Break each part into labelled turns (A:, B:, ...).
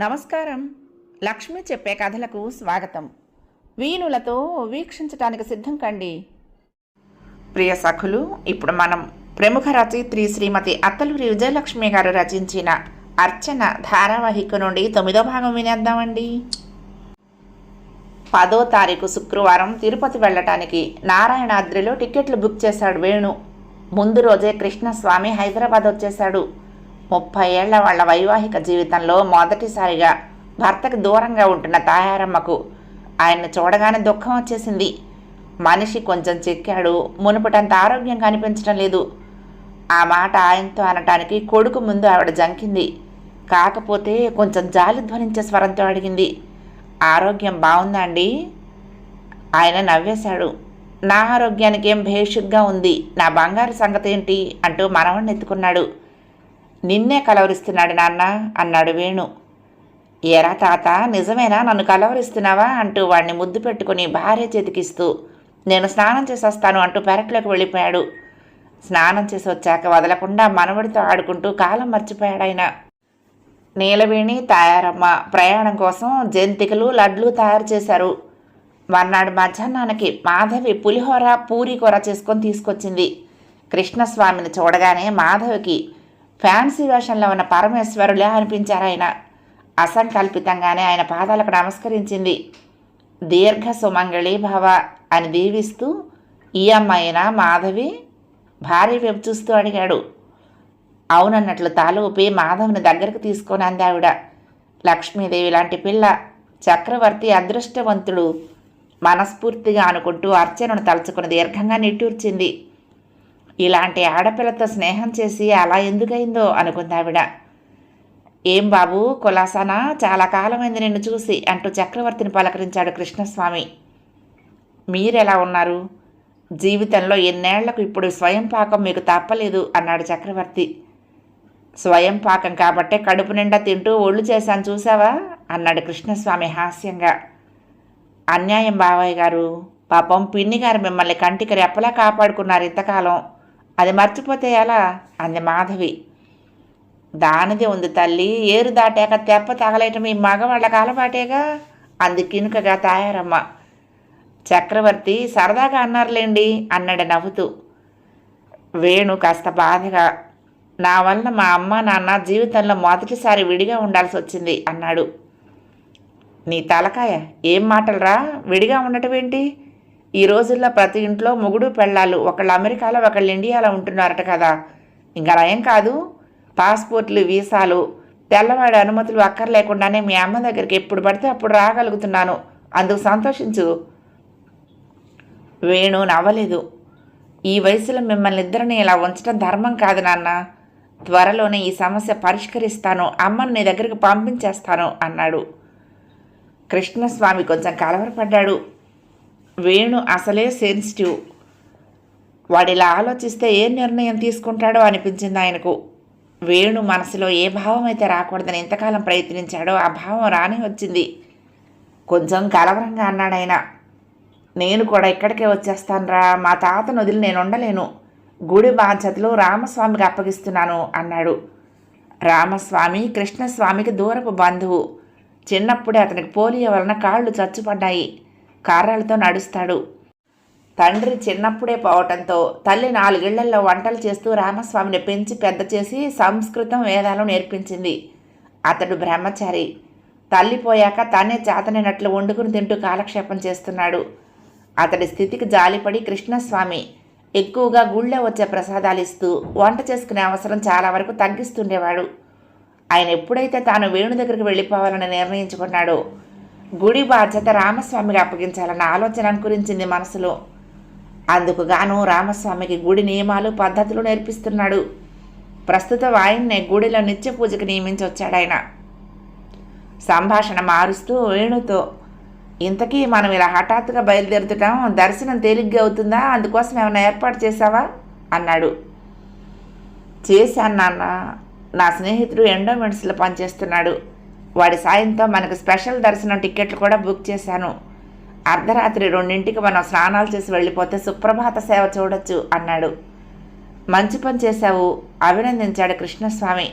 A: నమస్కారం. లక్ష్మి చెప్పే కథలకు స్వాగతం. వీణులతో వీక్షించటానికి సిద్ధం కండి. ప్రియ సఖులు, ఇప్పుడు మనం ప్రముఖ రచయిత్రి శ్రీమతి అత్తలూరి విజయలక్ష్మి గారు రచించిన అర్చన ధారావాహిక నుండి 9వ భాగం వినేద్దామండి. 10వ తారీఖు శుక్రవారం తిరుపతి వెళ్ళటానికి నారాయణాద్రిలో టికెట్లు బుక్ చేశాడు వేణు. ముందు రోజే కృష్ణస్వామి హైదరాబాద్ వచ్చేశాడు. 30 ఏళ్ల వాళ్ల వైవాహిక జీవితంలో మొదటిసారిగా భర్తకు దూరంగా ఉంటున్న తాయారమ్మకు ఆయన్ని చూడగానే దుఃఖం వచ్చేసింది. మనిషి కొంచెం చెక్కాడు, మునుపటంత ఆరోగ్యం కనిపించడం లేదు. ఆ మాట ఆయనతో అనటానికి కొడుకు ముందు ఆవిడ జంకింది. కాకపోతే కొంచెం జాలి ధ్వనించే స్వరంతో అడిగింది, ఆరోగ్యం బాగుందా అండి? ఆయన నవ్వేశాడు. నా ఆరోగ్యానికి ఏం భేషుగ్గా ఉంది, నా బంగారు సంగతి ఏంటి అంటూ మనవణ్ణి ఎత్తుకున్నాడు. నిన్నే కలవరిస్తున్నాడు నాన్న అన్నాడు వేణు. ఎరా తాత, నిజమేనా నన్ను కలవరిస్తున్నావా అంటూ వాడిని ముద్దు పెట్టుకుని భార్య చేతికిస్తూ నేను స్నానం చేసి వస్తాను అంటూ పెరట్లోకి వెళ్ళిపోయాడు. స్నానం చేసి వచ్చాక వదలకుండా మనవడితో ఆడుకుంటూ కాలం మర్చిపోయాడు ఆయన. నీలవేణి తాయారమ్మ ప్రయాణం కోసం జంతికలు లడ్లు తయారు చేశారు. మర్నాడు మధ్యాహ్నానికి మాధవి పులిహోర పూరీ కూర చేసుకొని తీసుకొచ్చింది. కృష్ణస్వామిని చూడగానే మాధవికి ఫ్యాన్సీ వేషంలో ఉన్న పరమేశ్వరులే అనిపించారు ఆయన. అసంకల్పితంగానే ఆయన పాదాలకు నమస్కరించింది. దీర్ఘ సుమంగళి భవ అని దీవిస్తూ, ఈ అమ్మాయినా మాధవి భార్య వైపు చూస్తూ అడిగాడు. అవునన్నట్లు తాలు ఊపి మాధవిని దగ్గరకు తీసుకొని అందావిడ. లక్ష్మీదేవి లాంటి పిల్ల, చక్రవర్తి అదృష్టవంతుడు మనస్ఫూర్తిగా అనుకుంటూ అర్చనను తలుచుకుని దీర్ఘంగా నిట్టూర్చింది. ఇలాంటి ఆడపిల్లతో స్నేహం చేసి అలా ఎందుకైందో అనుకుందావిడ. ఏం బాబు కులాసానా, చాలా కాలమైంది నిన్ను చూసి అంటూ చక్రవర్తిని పలకరించాడు కృష్ణస్వామి. మీరెలా ఉన్నారు? జీవితంలో ఎన్నేళ్లకు ఇప్పుడు స్వయం పాకం మీకు తప్పలేదు అన్నాడు చక్రవర్తి. స్వయం పాకం కాబట్టే కడుపు నిండా తింటూ ఒళ్ళు చేశాను చూసావా అన్నాడు కృష్ణస్వామి హాస్యంగా. అన్యాయం బావయ్య గారు, పాపం పిన్ని గారు మిమ్మల్ని కంటికి రెప్పలా కాపాడుకున్నారు ఇంతకాలం, అది మర్చిపోతే ఎలా అంది మాధవి. దానిదే ఉంది తల్లి, ఏరు దాటాక తెప్ప తగలేయటం ఈ మగవాళ్ళకి అలవాటేగా అంది కినుకగా తాయారమ్మ. చక్రవర్తి సరదాగా అన్నారులేండి అన్నాడు నవ్వుతూ. వేణు కాస్త బాధగా, నా వల్ల మా అమ్మ నాన్న జీవితంలో మొదటిసారి విడిగా ఉండాల్సి వచ్చింది అన్నాడు. నీ తలకాయ, ఏం మాటలురా, విడిగా ఉండటం ఏంటి? ఈ రోజుల్లో ప్రతి ఇంట్లో మొగుడు పెళ్ళాలు ఒకళ్ళు అమెరికాలో ఒకళ్ళు ఇండియాలో ఉంటున్నారట కదా. ఇంకా నయం కాదు, పాస్పోర్ట్లు వీసాలు తెల్లవాడి అనుమతులు అక్కర్లేకుండానే మీ అమ్మ దగ్గరికి ఎప్పుడు పడితే అప్పుడు రాగలుగుతున్నాను, అందుకు సంతోషించు. వేణు నవ్వలేదు. ఈ వయసులో మిమ్మల్ని ఇద్దరిని ఇలా ఉంచడం ధర్మం కాదు నాన్న, త్వరలోనే ఈ సమస్య పరిష్కరిస్తాను, అమ్మను నీ దగ్గరికి పంపించేస్తాను అన్నాడు. కృష్ణస్వామి కొంచెం కలవరపడ్డాడు. వేణు అసలే సెన్సిటివ్, వాడిలా ఆలోచిస్తే ఏ నిర్ణయం తీసుకుంటాడో అనిపించింది ఆయనకు. వేణు మనసులో ఏ భావం అయితే రాకూడదని ఇంతకాలం ప్రయత్నించాడో ఆ భావం రాని వచ్చింది. కొంచెం కలవరంగా అన్నాడు ఆయన. నేను కూడా ఇక్కడికే వచ్చేస్తానురా, మా తాతను వదిలి నేను ఉండలేను, గుడి బాధ్యతలు రామస్వామికి అప్పగిస్తున్నాను అన్నాడు. రామస్వామి కృష్ణస్వామికి దూరపు బంధువు. చిన్నప్పుడే అతనికి పోలియో వలన కాళ్ళు చచ్చుపడ్డాయి, కార్యాలతో నడుస్తాడు. తండ్రి చిన్నప్పుడే పోవటంతో తల్లి 4 ఏళ్లలో వంటలు చేస్తూ రామస్వామిని పెంచి పెద్ద చేసి సంస్కృతం వేదాలు నేర్పించింది. అతడు బ్రహ్మచారి. తల్లి పోయాక తానే చేతనైనట్లు వండుకుని తింటూ కాలక్షేపం చేస్తున్నాడు. అతడి స్థితికి జాలిపడి కృష్ణస్వామి ఎక్కువగా గుళ్ళో వచ్చే ప్రసాదాలు ఇస్తూ వంట చేసుకునే అవసరం చాలా వరకు తగ్గిస్తుండేవాడు. ఆయన ఎప్పుడైతే తాను వేణు దగ్గరికి వెళ్ళిపోవాలని నిర్ణయించుకున్నాడో గుడి బాధ్యత రామస్వామికి అప్పగించాలన్న ఆలోచన అనుకరించింది మనసులో. అందుకు గాను రామస్వామికి గుడి నియమాలు పద్ధతులు నేర్పిస్తున్నాడు. ప్రస్తుతం ఆయన్నే గుడిలో నిత్య పూజకు నియమించి వచ్చాడు ఆయన. సంభాషణ మారుస్తూ వేణుతో, ఇంతకీ మనం ఇలా హఠాత్తుగా బయలుదేరుతుంటాం, దర్శనం తేలిగ్గా అవుతుందా, అందుకోసం ఏమైనా ఏర్పాటు చేశావా అన్నాడు. చేశాను నాన్న, నా స్నేహితుడు ఎండోమెంట్స్లో పనిచేస్తున్నాడు, వాడి సాయంతో మనకు స్పెషల్ దర్శనం టికెట్లు కూడా బుక్ చేశాను. అర్ధరాత్రి 2ంటికి మనం స్నానాలు చేసి వెళ్ళిపోతే సుప్రభాత సేవ చూడొచ్చు అన్నాడు. మంచి పని చేశావు అభినందించాడు కృష్ణస్వామి.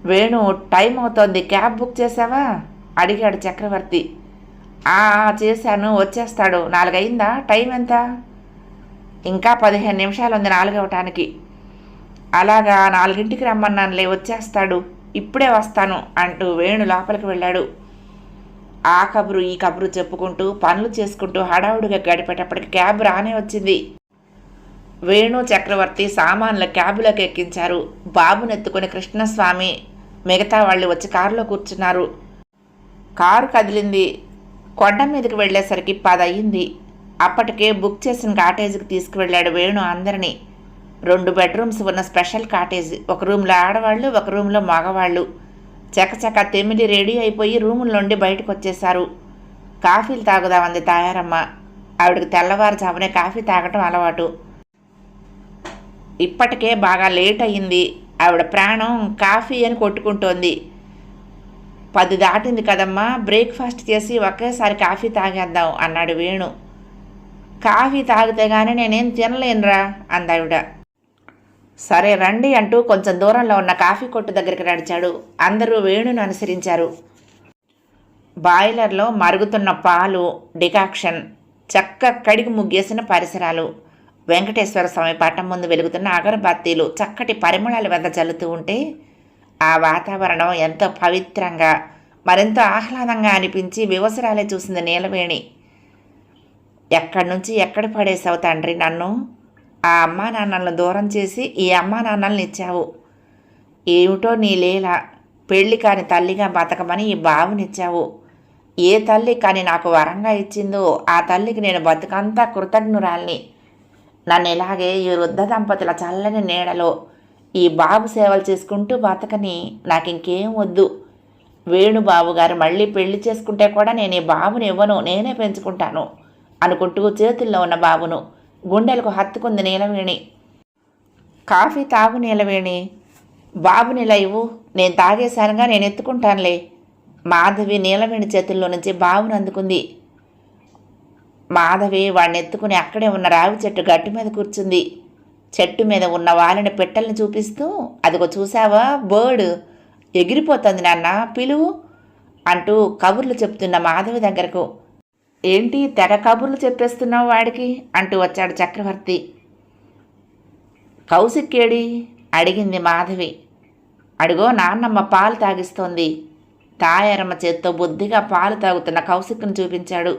A: వేణు, టైం అవుతోంది, క్యాబ్ బుక్ చేసావా అడిగాడు చక్రవర్తి. చేశాను, వచ్చేస్తాడు. 4 అయిందా? టైం ఎంత? ఇంకా 15 నిమిషాలు ఉంది 4 అవటానికి. అలాగా, 4ంటికి రమ్మన్నానులే, వచ్చేస్తాడు, ఇప్పుడే వస్తాను అంటూ వేణు లోపలికి వెళ్ళాడు. ఆ కబురు ఈ కబురు చెప్పుకుంటూ పనులు చేసుకుంటూ హడావుడిగా గడిపేటప్పటికి క్యాబ్ రానే వచ్చింది. వేణు, చక్రవర్తి సామాన్ల క్యాబులోకి ఎక్కించారు. బాబునెత్తుకుని కృష్ణస్వామి మిగతా వాళ్ళు వచ్చి కారులో కూర్చున్నారు. కారు కదిలింది. కొండ మీదకి వెళ్ళేసరికి 10 అయింది. అప్పటికే బుక్ చేసిన కాటేజీకి తీసుకువెళ్ళాడు వేణు అందరినీ. 2 బెడ్రూమ్స్ ఉన్న స్పెషల్ కాటేజీ. ఒక రూమ్లో ఆడవాళ్ళు, ఒక రూమ్లో మగవాళ్ళు. చకచక తెమిలి రెడీ అయిపోయి రూముల నుండి బయటకు వచ్చేశారు. కాఫీలు తాగుదామంది తాయారమ్మ. ఆవిడకి తెల్లవారుజామునే కాఫీ తాగటం అలవాటు. ఇప్పటికే బాగా లేట్ అయ్యింది. ఆవిడ ప్రాణం కాఫీ అని కొట్టుకుంటోంది. 10 దాటింది కదమ్మా, బ్రేక్ఫాస్ట్ చేసి ఒకేసారి కాఫీ తాగేద్దాం అన్నాడు వేణు. కాఫీ తాగితే గానీ నేనేం తినలేనురా అందావిడ. సరే రండి అంటూ కొంచెం దూరంలో ఉన్న కాఫీ కొట్టు దగ్గరికి నడిచాడు. అందరూ వేణును అనుసరించారు. బాయిలర్లో మరుగుతున్న పాలు, డికాక్షన్, చక్క కడిగి ముగ్గేసిన పరిసరాలు, వెంకటేశ్వర స్వామి పట్టం ముందు వెలుగుతున్న అగరబత్తీలు చక్కటి పరిమళాలు వెద చల్లుతూ ఉంటే ఆ వాతావరణం ఎంతో పవిత్రంగా, మరెంతో ఆహ్లాదంగా అనిపించి వివసరాలే చూసింది నీలవేణి. ఎక్కడి నుంచి ఎక్కడ పడేసావు తండ్రి నన్ను? ఆ అమ్మా నాన్నలను దూరం చేసి ఈ అమ్మా నాన్నల్ని ఇచ్చావు. ఏమిటో నీ లీల. పెళ్లి కాని తల్లిగా బతకమని ఈ బావునిచ్చావు. ఏ తల్లి కానీ నాకు వరంగా ఇచ్చిందో ఆ తల్లికి నేను బతుకంతా కృతజ్ఞురాల్ని. నన్ను ఇలాగే ఈ వృద్ధ దంపతుల చల్లని నీడలో ఈ బాబు సేవలు చేసుకుంటూ బతకని. నాకు ఇంకేం వద్దు. వేణుబాబు గారు మళ్ళీ పెళ్లి చేసుకుంటే కూడా నేను ఈ బాబుని ఇవ్వను, నేనే పెంచుకుంటాను అనుకుంటూ చేతుల్లో ఉన్న బాబును గుండెలకు హత్తుకుంది నీలవేణి. కాఫీ తాగు నీలవేణి, బాబుని ఇలా ఇవ్వు, నేను తాగేశానుగా, నేను ఎత్తుకుంటానులే. మాధవి నీలవేణి చేతుల్లో నుంచి బాబుని అందుకుంది. మాధవి వాడిని ఎత్తుకుని అక్కడే ఉన్న రావి చెట్టు గట్టు మీద కూర్చుంది. చెట్టు మీద ఉన్న వాలిన పిట్టల్ని చూపిస్తూ, అదిగో చూసావా, బర్డ్ ఎగిరిపోతుంది నాన్న, పిలువు అంటూ కబుర్లు చెప్తున్న మాధవి దగ్గరకు. ఏంటి తెగ కబుర్లు చెప్పేస్తున్నావు వాడికి అంటూ వచ్చాడు చక్రవర్తి. కౌశిక్కేడి అడిగింది మాధవి. అడుగో నాన్నమ్మ పాలు తాగిస్తోంది. తాయారమ్మ చేత్తో బుద్ధిగా పాలు తాగుతున్న కౌశిక్ను చూపించాడు.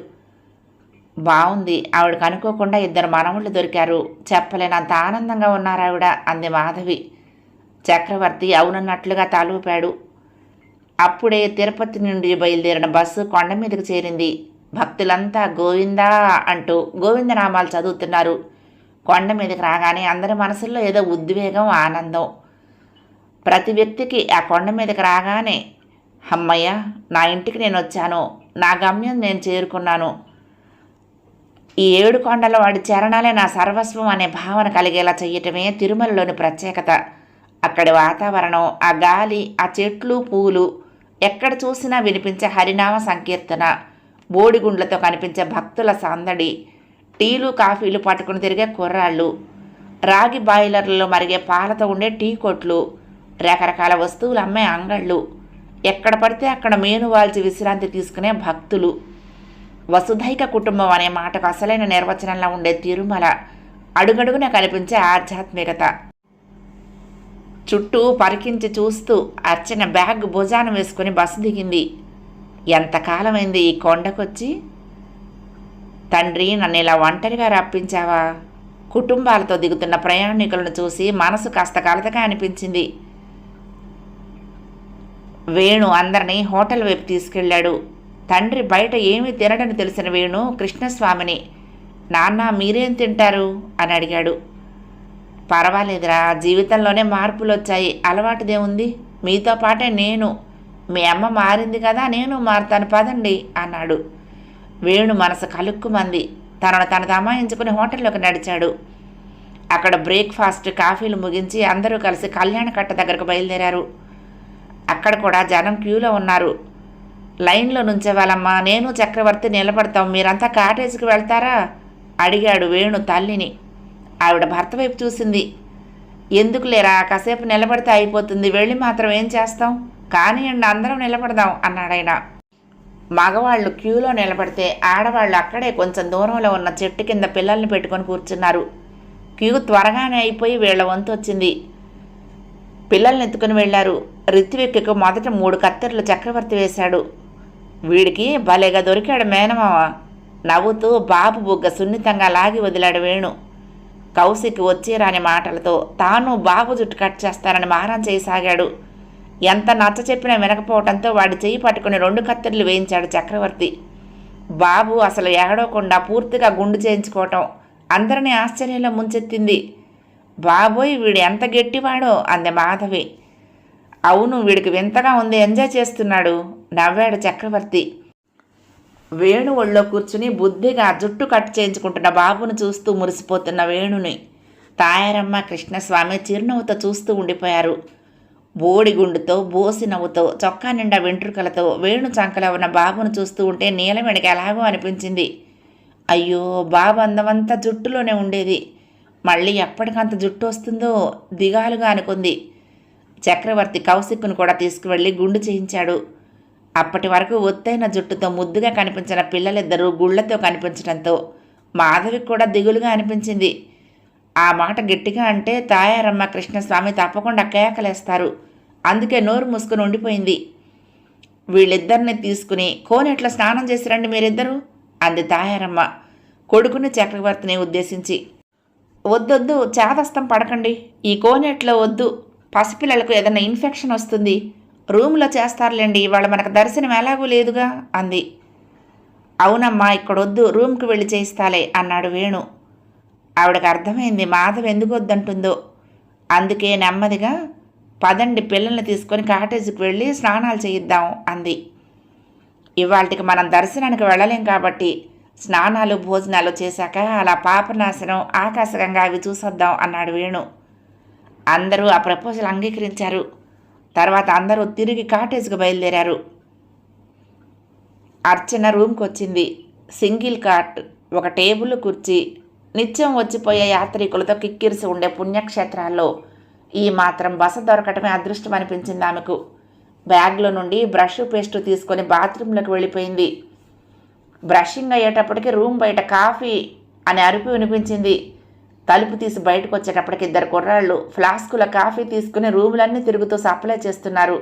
A: బాగుంది, ఆవిడకు అనుకోకుండా 2 మనవుళ్ళు దొరికారు. చెప్పలేనంత ఆనందంగా ఉన్నారావిడ అంది మాధవి. చక్రవర్తి అవునన్నట్లుగా తాలూపాడు. అప్పుడే తిరుపతి నుండి బయలుదేరిన బస్సు కొండ మీదకు చేరింది. భక్తులంతా గోవిందా అంటూ గోవిందనామాలు చదువుతున్నారు. కొండ మీదకి రాగానే అందరి మనసుల్లో ఏదో ఉద్వేగం, ఆనందం. ప్రతి వ్యక్తికి ఆ కొండ మీదకి రాగానే అమ్మయ్య, నా ఇంటికి నేను వచ్చాను, నా గమ్యం నేను చేరుకున్నాను, ఈ 7 కొండల వాడి చరణాలే నా సర్వస్వం అనే భావన కలిగేలా చెయ్యటమే తిరుమలలోని ప్రత్యేకత. అక్కడి వాతావరణం, ఆ గాలి, ఆ చెట్లు, పూలు, ఎక్కడ చూసినా వినిపించే హరినామ సంకీర్తన, బోడిగుండ్లతో కనిపించే భక్తుల సందడి, టీలు కాఫీలు పట్టుకుని తిరిగే కుర్రాళ్ళు, రాగి బాయిలర్లలో మరిగే పాలతో ఉండే టీ కొట్లు, రకరకాల వస్తువులు అమ్మే అంగళ్ళు, ఎక్కడ పడితే అక్కడ మేను వాల్చి విశ్రాంతి తీసుకునే భక్తులు. వసుధైక కుటుంబం అనే మాటకు అసలైన నిర్వచనంలా ఉండే తిరుమల, అడుగడుగున కనిపించే ఆధ్యాత్మికత. చుట్టూ పరికించి చూస్తూ అర్చన బ్యాగ్ భుజాన వేసుకుని బస్సు దిగింది. ఎంతకాలమైంది ఈ కొండకొచ్చి? తండ్రి, నన్ను ఇలా ఒంటరిగా రప్పించావా? కుటుంబాలతో దిగుతున్న ప్రయాణికులను చూసి మనసు కాస్త కలతగా అనిపించింది. వేణు అందరినీ హోటల్ వైపు తీసుకెళ్లాడు. తండ్రి బయట ఏమీ తినడని తెలిసిన వేణు కృష్ణస్వామిని, నాన్న మీరేం తింటారు అని అడిగాడు. పర్వాలేదురా, జీవితంలోనే మార్పులు వచ్చాయి, అలవాటుదేముంది, మీతో పాటే నేను, మీ అమ్మ మారింది కదా, నేను మారుతాను పదండి అన్నాడు. వేణు మనసు కలుక్కుమంది. తనను తను దమాయించుకుని హోటల్లోకి నడిచాడు. అక్కడ బ్రేక్ఫాస్ట్, కాఫీలు ముగించి అందరూ కలిసి కళ్యాణకట్ట దగ్గరకు బయలుదేరారు. అక్కడ కూడా జనం క్యూలో ఉన్నారు. లైన్లో నుంచేవాళ్ళమ్మా, నేను చక్రవర్తి నిలబడతాం, మీరంతా కాటేజీకి వెళ్తారా అడిగాడు వేణు తల్లిని. ఆవిడ భర్త వైపు చూసింది. ఎందుకు లేరా, కాసేపు నిలబడితే అయిపోతుంది, వెళ్ళి మాత్రం ఏం చేస్తాం, కానివ్వండి అందరం నిలబడదాం అన్నాడాయన. మగవాళ్ళు క్యూలో నిలబడితే ఆడవాళ్ళు అక్కడే కొంచెం దూరంలో ఉన్న చెట్టు కింద పిల్లల్ని పెట్టుకొని కూర్చున్నారు. క్యూ త్వరగానే అయిపోయి వీళ్ల వంతు వచ్చింది. పిల్లల్ని ఎత్తుకుని వెళ్లారు. రిత్విక్కు మొదట 3 కత్తెరలు చక్రవర్తి వేశాడు. వీడికి భలేగా దొరికాడు మేనమావ. నవ్వుతూ బాబు బుగ్గ సున్నితంగా లాగి వదిలాడు వేణు. కౌశిక్ వచ్చి రాని మాటలతో తాను బాబు జుట్టు కట్ చేస్తానని మారం చేయసాగాడు. ఎంత నచ్చ చెప్పినా వినకపోవడంతో వాడి చెయ్యి పట్టుకుని 2 కత్తెరలు వేయించాడు చక్రవర్తి. బాబు అసలు ఏడవకుండా పూర్తిగా గుండు చేయించుకోవటం అందరినీ ఆశ్చర్యంలో ముంచెత్తింది. బాబోయ్, వీడు ఎంత గట్టివాడో అంది మాధవి. అవును, వీడికి వింతగా ఉంది, ఎంజాయ్ చేస్తున్నాడు నవ్వాడు చక్రవర్తి. వేణు ఒళ్ళో కూర్చుని బుద్ధిగా జుట్టు కట్ చేయించుకుంటున్న బాబును చూస్తూ మురిసిపోతున్న వేణుని తాయారమ్మ కృష్ణస్వామి చిరునవ్వుతో చూస్తూ ఉండిపోయారు. బోడిగుండుతో బోసి నవ్వుతో చొక్కా నిండా వెంట్రుకలతో వేణు చంకలో ఉన్న బాబును చూస్తూ ఉంటే నీలమేడికి ఎలాగో అనిపించింది. అయ్యో, బాబు అందమంతా జుట్టులోనే ఉండేది, మళ్ళీ ఎప్పటికంత జుట్టు వస్తుందో దిగాలుగా అనుకుంది. చక్రవర్తి కౌశిక్ను కూడా తీసుకువెళ్ళి గుండు చేయించాడు. అప్పటి వరకు ఒత్తైన జుట్టుతో ముద్దుగా కనిపించిన పిల్లలిద్దరూ గుళ్లతో కనిపించడంతో మాధవికి కూడా దిగులుగా అనిపించింది. ఆ మాట గట్టిగా అంటే తాయారమ్మ కృష్ణస్వామి తప్పకుండా కేకలేస్తారు. అందుకే నోరు మూసుకుని ఉండిపోయింది. వీళ్ళిద్దరిని తీసుకుని కోనేట్లో స్నానం చేసి రండి మీరిద్దరూ అంది తాయారమ్మ కొడుకుని చక్రవర్తిని ఉద్దేశించి. వద్దొద్దు, చేదస్తం పడకండి, ఈ కోనేట్లో వద్దు, పసిపిల్లలకు ఏదైనా ఇన్ఫెక్షన్ వస్తుంది, రూమ్లో చేస్తారులేండి, ఇవాళ మనకు దర్శనం ఎలాగూ లేదుగా అంది. అవునమ్మా, ఇక్కడొద్దు, రూమ్కి వెళ్ళి చేయిస్తాలే అన్నాడు వేణు. ఆవిడకు అర్థమైంది మాధవ్ ఎందుకు వద్దంటుందో. అందుకే నెమ్మదిగా పదండి పిల్లల్ని తీసుకొని కాటేజీకి వెళ్ళి స్నానాలు చేయిద్దాం అంది. ఇవాళకి మనం దర్శనానికి వెళ్ళలేం కాబట్టి స్నానాలు భోజనాలు చేశాక అలా పాపనాశనం ఆకాశగంగా అవి చూసొద్దాం అన్నాడు వేణు. అందరూ ఆ ప్రపోజల్ అంగీకరించారు. తర్వాత అందరూ తిరిగి కాటేజ్కి బయలుదేరారు. అర్చన రూమ్కి వచ్చింది. సింగిల్ కాట్, ఒక టేబుల్, కుర్చీ. నిత్యం వచ్చిపోయే యాత్రికులతో కిక్కిరిసి ఉండే పుణ్యక్షేత్రాల్లో ఈ మాత్రం బస దొరకటమే అదృష్టం అనిపించింది ఆమెకు. బ్యాగ్లో నుండి బ్రష్ పేస్టు తీసుకొని బాత్రూంలోకి వెళ్ళిపోయింది. బ్రషింగ్ అయ్యేటప్పటికి రూమ్ బయట కాఫీ అని అరుపు వినిపించింది. తలుపు తీసి బయటకు వచ్చేటప్పటికి 2 కుర్రాళ్ళు ఫ్లాస్కుల కాఫీ తీసుకుని రూములన్నీ తిరుగుతూ సప్లై చేస్తున్నారు.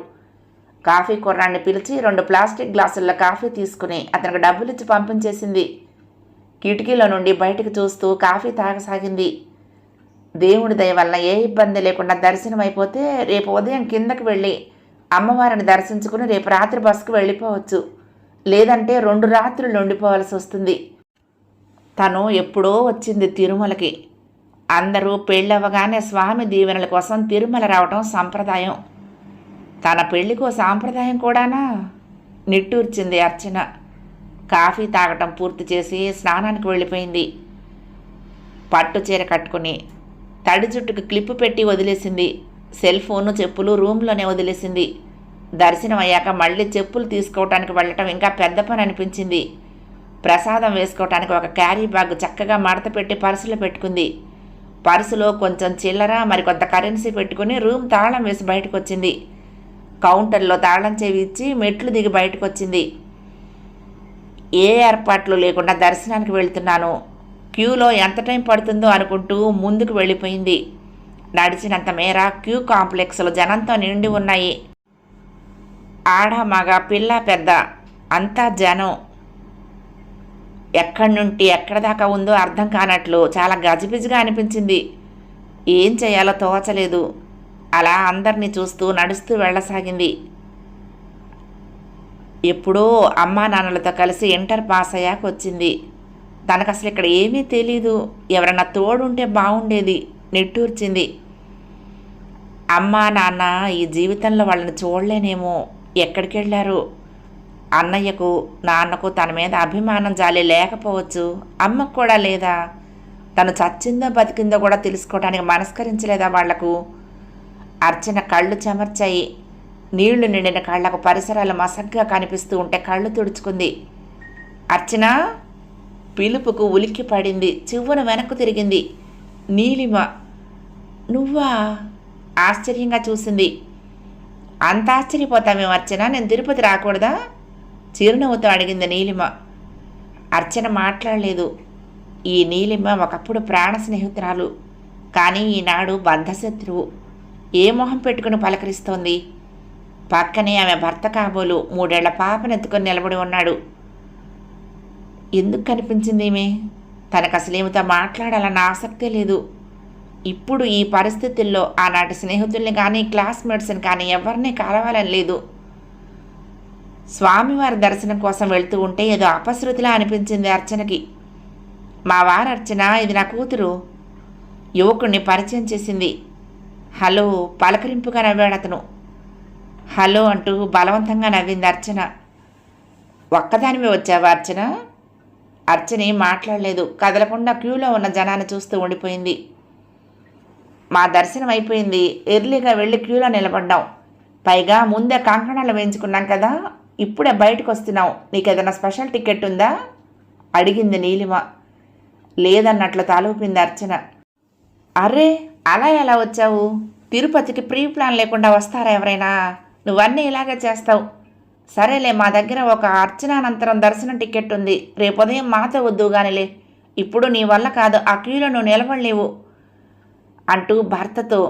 A: కాఫీ కుర్రాన్ని పిలిచి 2 ప్లాస్టిక్ గ్లాసుల్లో కాఫీ తీసుకుని అతనికి డబ్బులిచ్చి పంపించేసింది. కిటికీలో నుండి బయటకు చూస్తూ కాఫీ తాగసాగింది. దేవుడి దయ వల్ల ఏ ఇబ్బంది లేకుండా దర్శనం అయిపోతే రేపు ఉదయం కిందకి వెళ్ళి అమ్మవారిని దర్శించుకుని రేపు రాత్రి బస్సుకు వెళ్ళిపోవచ్చు. లేదంటే 2 రాత్రులు ఉండిపోవాల్సి వస్తుంది. తను ఎప్పుడో వచ్చింది తిరుమలకి. అందరూ పెళ్ళవగానే స్వామి దీవెనల కోసం తిరుమల రావటం సంప్రదాయం. తన పెళ్లికో సాంప్రదాయం కూడానా? నిట్టూర్చింది అర్చన. కాఫీ తాగటం పూర్తి చేసి స్నానానికి వెళ్ళిపోయింది. పట్టు చీర కట్టుకుని తడి జుట్టుకు క్లిప్పు పెట్టి వదిలేసింది. సెల్ ఫోను, చెప్పులు రూమ్లోనే వదిలేసింది. దర్శనం అయ్యాక మళ్ళీ చెప్పులు తీసుకోవటానికి వెళ్ళటం ఇంకా పెద్ద పని అనిపించింది. ప్రసాదం వేసుకోవటానికి ఒక క్యారీ బ్యాగ్ చక్కగా మడత పెట్టి పర్సులో పెట్టుకుంది. పర్సులో కొంచెం చిల్లర, మరికొంత కరెన్సీ పెట్టుకుని రూమ్ తాళం వేసి బయటకు వచ్చింది. కౌంటర్లో తాళం చెవి ఇచ్చి మెట్లు దిగి బయటకు వచ్చింది. ఏ ఏర్పాట్లు లేకుండా దర్శనానికి వెళ్తున్నాను, క్యూలో ఎంత టైం పడుతుందో అనుకుంటూ ముందుకు వెళ్ళిపోయింది. నడిచినంత మేర క్యూ కాంప్లెక్స్లో జనంతో నిండి ఉన్నాయి. ఆడ, మగ, పిల్ల, పెద్ద అంతా జనం. ఎక్కడి నుండి ఎక్కడ దాకా ఉందో అర్థం కానట్లు చాలా గజిబిజిగా అనిపించింది. ఏం చేయాలో తోచలేదు. అలా అందరినీ చూస్తూ నడుస్తూ వెళ్ళసాగింది. ఎప్పుడో అమ్మా నాన్నలతో కలిసి ఇంటర్ పాస్ అయ్యాక వచ్చింది. తనకు అసలు ఇక్కడ ఏమీ తెలీదు. ఎవరన్నా తోడుంటే బాగుండేది నిట్టూర్చింది. అమ్మా నాన్న ఈ జీవితంలో వాళ్ళని చూడలేనేమో, ఎక్కడికి వెళ్ళారు? అన్నయ్యకు నాన్నకు తన మీద అభిమానం జాలి లేకపోవచ్చు. అమ్మకు కూడా లేదా? తను చచ్చిందో బతికిందో కూడా తెలుసుకోవడానికి మనస్కరించలేదా వాళ్లకు? అర్చన కళ్ళు చెమర్చాయి. నీళ్లు నిండిన కళ్ళకు పరిసరాలు మసగ్గా కనిపిస్తూ ఉంటే కళ్ళు తుడుచుకుంది. అర్చన పిలుపుకు ఉలిక్కి పడింది. చివ్వున వెనక్కు తిరిగింది. నీలిమ. నువ్వా? ఆశ్చర్యంగా చూసింది. అంత ఆశ్చర్యపోతామేం అర్చన, నేను తిరుపతి రాకూడదా? చిరునవ్వుతో అడిగింది నీలిమ. అర్చన మాట్లాడలేదు. ఈ నీలిమ ఒకప్పుడు ప్రాణ స్నేహితురాలు, కానీ ఈనాడు బద్ధశత్రువు. ఏ మొహం పెట్టుకుని పలకరిస్తోంది? పక్కనే ఆమె భర్త కాబోలు 3 ఏళ్ల పాపనెత్తుకొని నిలబడి ఉన్నాడు. ఎందుకు కనిపించింది ఈమె? తనకు అసలేమితో మాట్లాడాలన్న ఆసక్తే లేదు. ఇప్పుడు ఈ పరిస్థితుల్లో ఆనాటి స్నేహితుల్ని కానీ క్లాస్మేట్స్ని కానీ ఎవరిని కలవాలని లేదు. స్వామివారి దర్శనం కోసం వెళ్తూ ఉంటే ఏదో అపశృతిలా అనిపించింది అర్చనకి. మా వారు అర్చన, ఇది నా కూతురు. యువకుణ్ణి పరిచయం చేసింది. హలో పలకరింపుగా నవ్వాడు అతను. హలో అంటూ బలవంతంగా నవ్వింది అర్చన. ఒక్కదానివే వచ్చావా అర్చన? అర్చన మాట్లాడలేదు. కదలకుండా క్యూలో ఉన్న జనాన్ని చూస్తూ ఉండిపోయింది. మా దర్శనం అయిపోయింది. ఎర్లీగా వెళ్ళి క్యూలో నిలబడ్డాం. పైగా ముందే కంకణాలు వేయించుకున్నాం కదా, ఇప్పుడే బయటకు వస్తున్నాం. నీకేదైనా స్పెషల్ టికెట్ ఉందా? అడిగింది నీలిమ. లేదన్నట్లు తలూపింది అర్చన. అరే, అలా ఎలా వచ్చావు? తిరుపతికి ప్రీ ప్లాన్ లేకుండా వస్తారా ఎవరైనా? నువ్వన్నీ ఇలాగే చేస్తావు. సరేలే, మా దగ్గర ఒక అర్చనానంతరం దర్శనం టికెట్ ఉంది. రేపు ఉదయం మాతో వద్దు గానిలే. ఇప్పుడు నీ వల్ల కాదు, ఆ క్యూలో నువ్వు నిలబడలేవు అంటూ భర్తతో,